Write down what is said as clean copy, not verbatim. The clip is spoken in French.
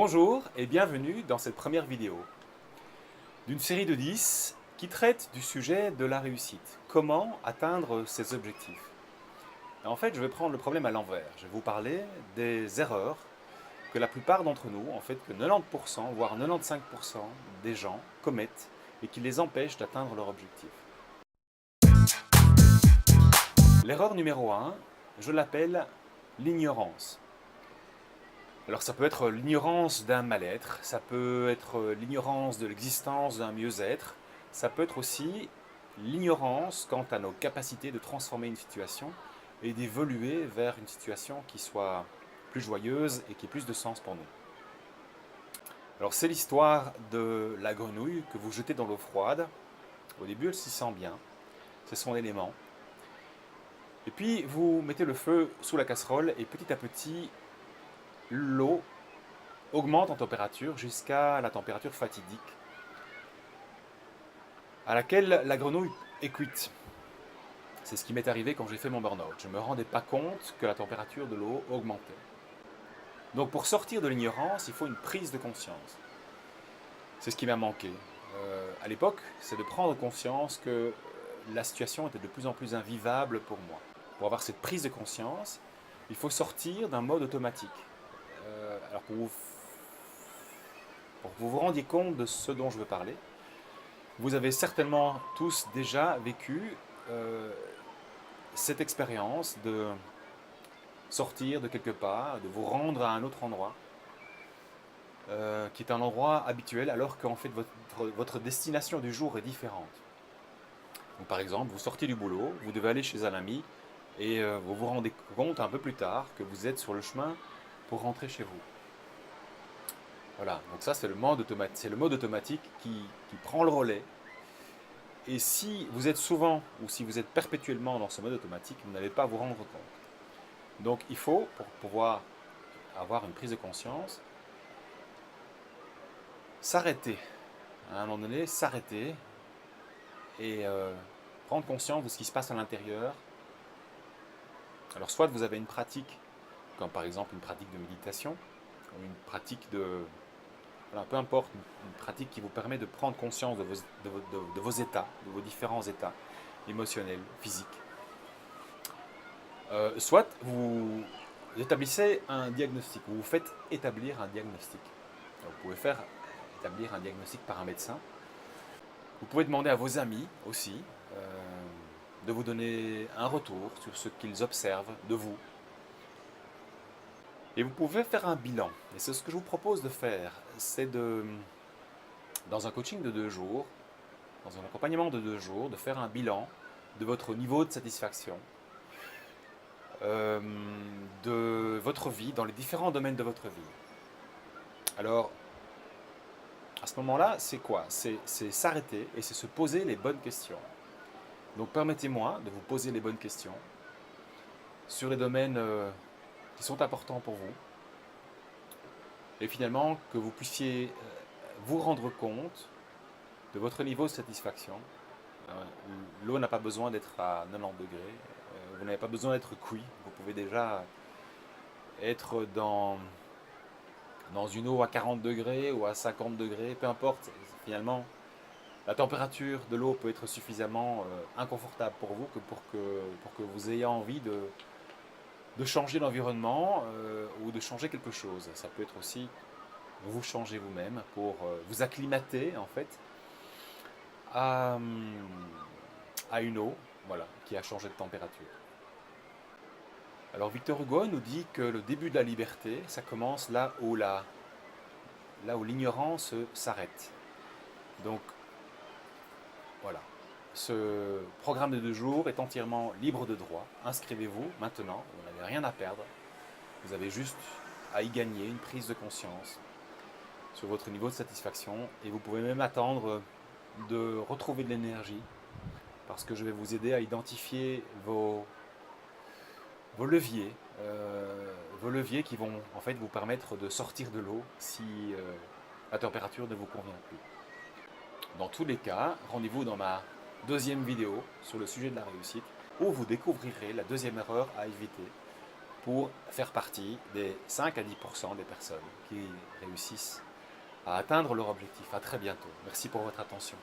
Bonjour et bienvenue dans cette première vidéo d'une série de 10 qui traite du sujet de la réussite. Comment atteindre ses objectifs? Et en fait, je vais prendre le problème à l'envers. Je vais vous parler des erreurs que la plupart d'entre nous, en fait que 90%, voire 95% des gens commettent et qui les empêchent d'atteindre leur objectif. L'erreur numéro 1, je l'appelle l'ignorance. Alors ça peut être l'ignorance d'un mal-être, ça peut être l'ignorance de l'existence d'un mieux-être, ça peut être aussi l'ignorance quant à nos capacités de transformer une situation et d'évoluer vers une situation qui soit plus joyeuse et qui ait plus de sens pour nous. Alors c'est l'histoire de la grenouille que vous jetez dans l'eau froide. Au début elle s'y sent bien, c'est son élément. Et puis vous mettez le feu sous la casserole et petit à petit l'eau augmente en température jusqu'à la température fatidique à laquelle la grenouille est cuite. C'est ce qui m'est arrivé quand j'ai fait mon burn-out. Je ne me rendais pas compte que la température de l'eau augmentait. Donc pour sortir de l'ignorance, il faut une prise de conscience. C'est ce qui m'a manqué. À l'époque, c'est de prendre conscience que la situation était de plus en plus invivable pour moi. Pour avoir cette prise de conscience, il faut sortir d'un mode automatique. Alors pour que vous vous rendiez compte de ce dont je veux parler, vous avez certainement tous déjà vécu cette expérience de sortir de quelque part, de vous rendre à un autre endroit, qui est un endroit habituel, alors qu'en fait votre destination du jour est différente. Donc, par exemple, vous sortez du boulot, vous devez aller chez un ami, et vous vous rendez compte un peu plus tard que vous êtes sur le chemin pour rentrer chez vous. Voilà, donc ça c'est le mode automatique qui prend le relais. Et si vous êtes souvent ou si vous êtes perpétuellement dans ce mode automatique, vous n'allez pas vous rendre compte. Donc il faut, pour pouvoir avoir une prise de conscience, s'arrêter. À un moment donné, s'arrêter et prendre conscience de ce qui se passe à l'intérieur. Alors soit vous avez une pratique, comme par exemple une pratique de méditation, ou une pratique de... Voilà, peu importe, une pratique qui vous permet de prendre conscience de vos états, de vos différents états émotionnels, physiques. Soit vous établissez un diagnostic, vous faites établir un diagnostic. Donc, vous pouvez faire établir un diagnostic par un médecin. Vous pouvez demander à vos amis aussi de vous donner un retour sur ce qu'ils observent de vous. Et vous pouvez faire un bilan. Et c'est ce que je vous propose de faire. C'est dans un coaching de 2 jours, dans un accompagnement de 2 jours, de faire un bilan de votre niveau de satisfaction, de votre vie, dans les différents domaines de votre vie. Alors, à ce moment-là, c'est quoi? C'est s'arrêter et c'est se poser les bonnes questions. Donc permettez-moi de vous poser les bonnes questions sur les domaines qui sont importants pour vous. Et finalement, que vous puissiez vous rendre compte de votre niveau de satisfaction. L'eau n'a pas besoin d'être à 90 degrés. Vous n'avez pas besoin d'être cuit. Vous pouvez déjà être dans une eau à 40 degrés ou à 50 degrés, peu importe. Finalement, la température de l'eau peut être suffisamment inconfortable pour vous pour que vous ayez envie de changer l'environnement ou de changer quelque chose. Ça peut être aussi vous changer vous-même pour vous acclimater en fait à une eau, voilà, qui a changé de température. Alors Victor Hugo nous dit que le début de la liberté, ça commence là où l'ignorance s'arrête. Donc voilà, ce programme de 2 jours est entièrement libre de droit. Inscrivez-vous maintenant, vous n'avez rien à perdre. Vous avez juste à y gagner une prise de conscience sur votre niveau de satisfaction et vous pouvez même attendre de retrouver de l'énergie parce que je vais vous aider à identifier vos leviers, qui vont en fait vous permettre de sortir de l'eau si la température ne vous convient plus. Dans tous les cas, rendez-vous dans ma 2e vidéo sur le sujet de la réussite où vous découvrirez la 2e erreur à éviter pour faire partie des 5 à 10% des personnes qui réussissent à atteindre leur objectif. À très bientôt. Merci pour votre attention.